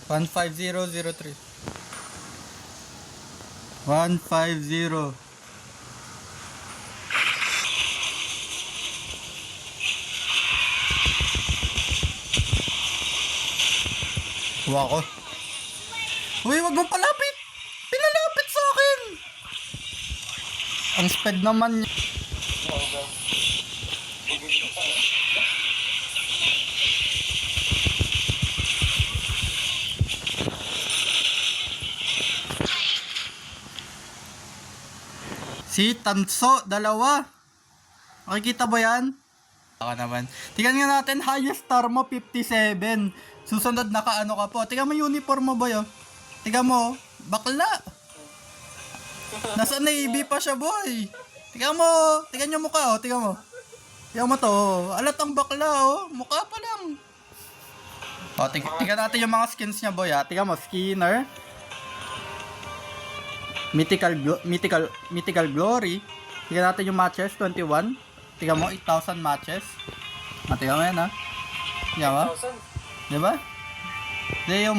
15003. 150. Kuha ko. Uy, wag mong palapit! Pinalapit sa akin! Ang speed naman niya. Si Tanso, dalawa. Makikita ba yan? Baka naman. Tingnan nga natin, highest star mo, 57. Susunod naka-ano ka po. Tingnan mo uniform mo, boy, oh. Tingnan mo, bakla. Nasa Navy pa siya, boy. Tingnan mo, tingnan yung mukha, oh. Tingnan mo. Tingnan mo to, oh. Alatang bakla, oh. Mukha pa lang. Oh, tingnan natin yung mga skins niya, boy, ha. Tingnan mo, Skinner. Mythical Glory. Tingnan natin yung matches, 21. Tingnan mo, 8,000 matches. Tingnan mo yan, ha. Tingnan mo. Diba? Diba yung